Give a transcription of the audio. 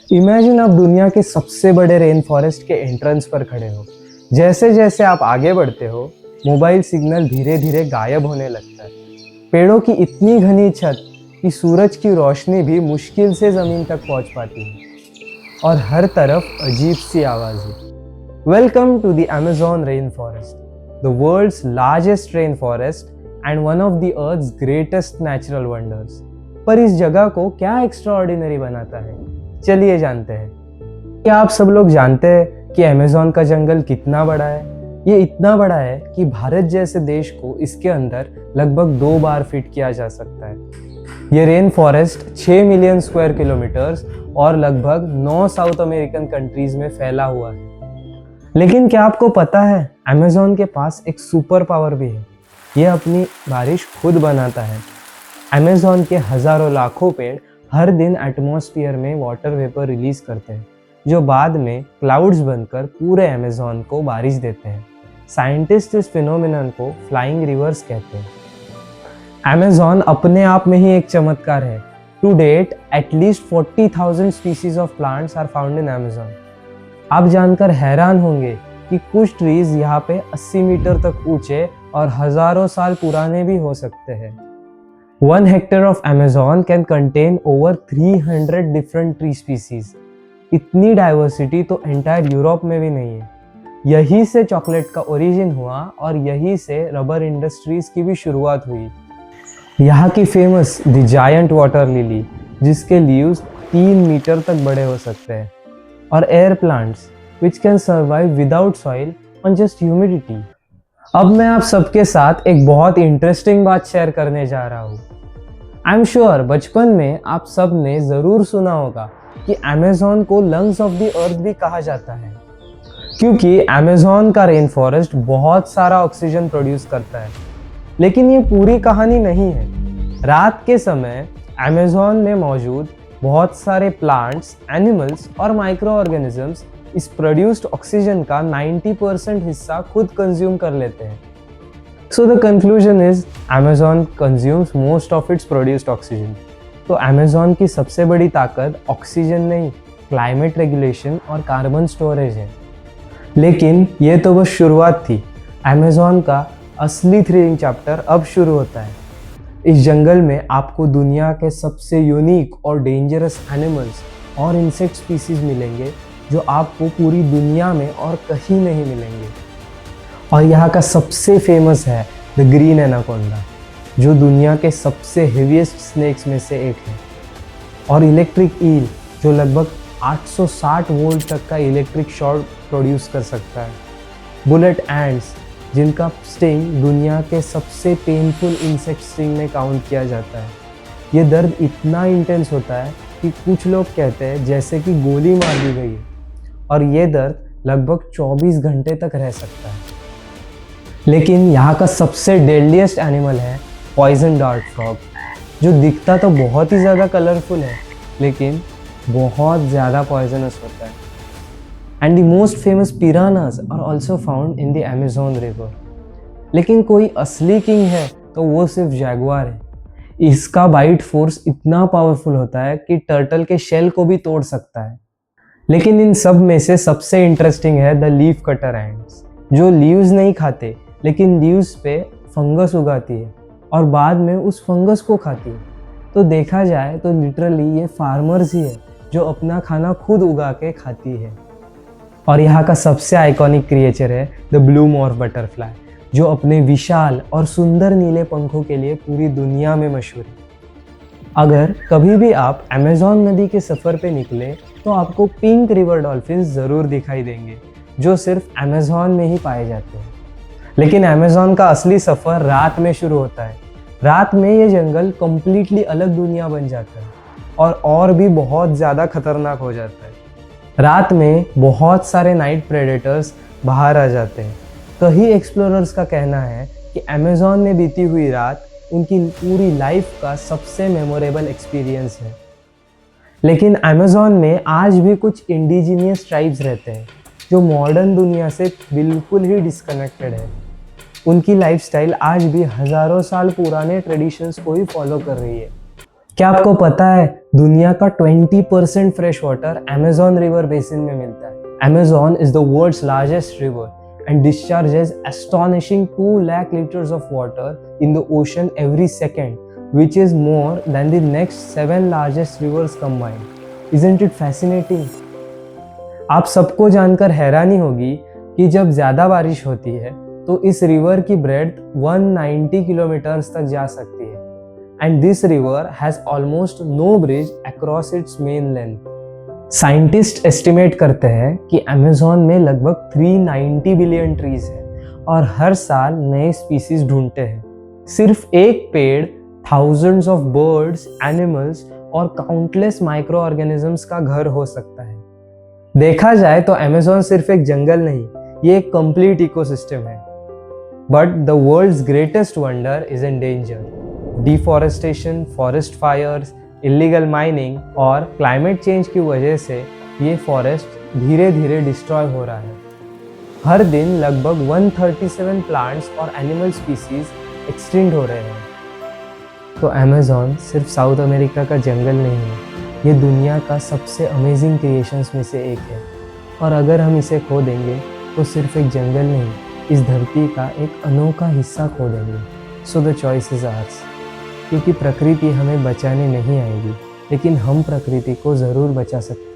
Imagine आप दुनिया के सबसे बड़े रेन फॉरेस्ट के एंट्रेंस पर खड़े हो। जैसे जैसे आप आगे बढ़ते हो, मोबाइल सिग्नल धीरे धीरे गायब होने लगता है। पेड़ों की इतनी घनी छत कि सूरज की रोशनी भी मुश्किल से जमीन तक पहुंच पाती है, और हर तरफ अजीब सी आवाजें। Welcome to the Amazon rain forest, the world's largest rain forest and one of the earth's greatest natural wonders. पर इस जगह को क्या एक्स्ट्राऑर्डिनरी बनाता है, चलिए जानते हैं। क्या आप सब लोग जानते हैं कि अमेज़न का जंगल कितना बड़ा है? ये इतना बड़ा है कि भारत जैसे देश को इसके अंदर लगभग 2 बार फिट किया जा सकता है। ये rain forest 6 million square kilometres और लगभग 9 साउथ अमेरिकन कंट्रीज में फैला हुआ है। लेकिन क्या आपको पता है, अमेज़न के पास एक सुपर पावर भी है। ये अपनी बारिश खुद बनाता है। अमेज़न के हजारों लाखों पेड़ हर दिन एटमॉस्फेयर में वाटर वेपर रिलीज करते हैं, जो बाद में क्लाउड्स बनकर पूरे अमेज़न को बारिश देते हैं। साइंटिस्ट इस फिनोमिनन को फ्लाइंग रिवर्स कहते हैं। अमेज़न अपने आप में ही एक चमत्कार है। To date at least 40,000 species of plants are found in Amazon. आप जानकर हैरान होंगे कि कुछ ट्रीज यहाँ पे 80 मीटर तक ऊंचे और हजारों साल पुराने भी हो सकते हैं। 1 hectare of Amazon can contain over 300 different tree species. इतनी डाइवर्सिटी तो एंटायर यूरोप में भी नहीं है। यही से चॉकलेट का ओरिजिन हुआ और यही से रबर इंडस्ट्रीज की भी शुरुआत हुई। यहाँ की famous the giant water lily, जिसके लीव्स 3 मीटर तक बड़े हो सकते हैं, और air plants which can survive without soil on just humidity. अब मैं आप सबके साथ एक बहुत इंटरेस्टिंग बात शेयर करने जा रहा हूँ। आई एम श्योर बचपन में आप सब ने ज़रूर सुना होगा कि अमेज़न को लंग्स ऑफ द अर्थ भी कहा जाता है, क्योंकि अमेज़न का रेन फॉरेस्ट बहुत सारा ऑक्सीजन प्रोड्यूस करता है। लेकिन ये पूरी कहानी नहीं है। रात के समय अमेज़न में मौजूद बहुत सारे प्लांट्स, एनिमल्स और माइक्रो ऑर्गेनिजम्स इस प्रोड्यूस्ड ऑक्सीजन का 90% हिस्सा खुद कंज्यूम कर लेते हैं। So the conclusion is Amazon consumes most of its produced oxygen. तो अमेज़न की सबसे बड़ी ताकत ऑक्सीजन नहीं, क्लाइमेट रेगुलेशन और कार्बन स्टोरेज है। लेकिन ये तो बस शुरुआत थी। अमेज़न का असली थ्रिलिंग चैप्टर अब शुरू होता है। इस जंगल में आपको दुनिया के सबसे यूनिक और डेंजरस एनिमल्स और इंसेक्ट स्पीसीज मिलेंगे, जो आपको पूरी दुनिया में और कहीं नहीं मिलेंगे। और यहाँ का सबसे फेमस है द ग्रीन एनाकोंडा, जो दुनिया के सबसे हेवीएस्ट स्नेक्स में से एक है। और इलेक्ट्रिक ईल, जो लगभग 860 वोल्ट तक का इलेक्ट्रिक शॉक प्रोड्यूस कर सकता है। बुलेट एंट्स, जिनका स्टिंग दुनिया के सबसे पेनफुल इंसेक्ट स्टिंग में काउंट किया जाता है। ये दर्द इतना इंटेंस होता है कि कुछ लोग कहते हैं जैसे कि गोली मार दी गई है, और ये दर्द लगभग 24 घंटे तक रह सकता है। लेकिन यहाँ का सबसे डेडलीस्ट एनिमल है पॉइजन डार्ट फ्रॉग, जो दिखता तो बहुत ही ज़्यादा कलरफुल है, लेकिन बहुत ज़्यादा पॉइजनस होता है। And the most famous piranhas are also found in the Amazon river. लेकिन कोई असली किंग है तो वो सिर्फ जैगुआर है। इसका बाइट फोर्स इतना पावरफुल होता है कि टर्टल के शेल को भी तोड़ सकता है। लेकिन इन सब में से सबसे इंटरेस्टिंग है द लीफ कटर एंट्स, जो लीव्स नहीं खाते, लेकिन लीव्स पे फंगस उगाती है और बाद में उस फंगस को खाती है। तो देखा जाए तो लिटरली ये फार्मर्स ही है जो अपना खाना खुद उगा के खाती है। और यहाँ का सबसे आइकॉनिक क्रिएचर है द ब्लू मॉर्फ बटरफ्लाई, जो अपने विशाल और सुंदर नीले पंखों के लिए पूरी दुनिया में मशहूर है। अगर कभी भी आप अमेज़न नदी के सफ़र पे निकले तो आपको पिंक रिवर डॉल्फिन्स ज़रूर दिखाई देंगे, जो सिर्फ अमेज़न में ही पाए जाते हैं। लेकिन अमेज़न का असली सफ़र रात में शुरू होता है। रात में ये जंगल कम्प्लीटली अलग दुनिया बन जाता है और भी बहुत ज़्यादा खतरनाक हो जाता है। रात में बहुत सारे नाइट प्रेडेटर्स बाहर आ जाते हैं। कई एक्सप्लोरर्स का कहना है कि अमेज़न में बीती हुई रात उनकी पूरी लाइफ का सबसे मेमोरेबल एक्सपीरियंस है। लेकिन अमेज़न में आज भी कुछ इंडिजिनियस ट्राइब्स रहते हैं, जो मॉडर्न दुनिया से बिल्कुल ही डिस्कनेक्टेड है। उनकी लाइफस्टाइल आज भी हज़ारों साल पुराने ट्रेडिशंस को ही फॉलो कर रही है। क्या आपको पता है दुनिया का 20% fresh water Amazon river basin में मिलता है। Amazon is the world's largest river and discharges astonishing 2 lakh liters of water in the ocean every second, which is more than the next 7 largest rivers combined. Isn't it fascinating? आप सबको जानकर हैरानी होगी कि जब ज़्यादा बारिश होती है तो इस रिवर की ब्रेड्थ 190 किलोमीटर्स तक जा सकती है and this river has almost no bridge across its main length. Scientist estimate करते हैं कि अमेज़न में लगभग 390 बिलियन ट्रीज हैं और हर साल नए स्पीसीज ढूंढते हैं। सिर्फ एक पेड़ थाउजेंड्स ऑफ बर्ड्स, एनिमल्स और काउंटलेस माइक्रो ऑर्गेनिजम्स का घर हो सकता है। देखा जाए तो अमेज़न सिर्फ एक जंगल नहीं, ये एक कंप्लीट इकोसिस्टम है। But the world's greatest wonder is in danger. Deforestation, forest fires, illegal mining और क्लाइमेट चेंज की वजह से ये फॉरेस्ट धीरे धीरे डिस्ट्रॉय हो रहा है। हर दिन लगभग 137 प्लांट्स और एनिमल स्पीसीज एक्सटिंक्ट हो रहे हैं। तो अमेज़न सिर्फ साउथ अमेरिका का जंगल नहीं है, ये दुनिया का सबसे अमेजिंग क्रिएशंस में से एक है। और अगर हम इसे खो देंगे तो सिर्फ एक जंगल नहीं, इस धरती का एक अनोखा हिस्सा खो देंगे। So the choice is ours, क्योंकि प्रकृति हमें बचाने नहीं आएगी, लेकिन हम प्रकृति को ज़रूर बचा सकते हैं।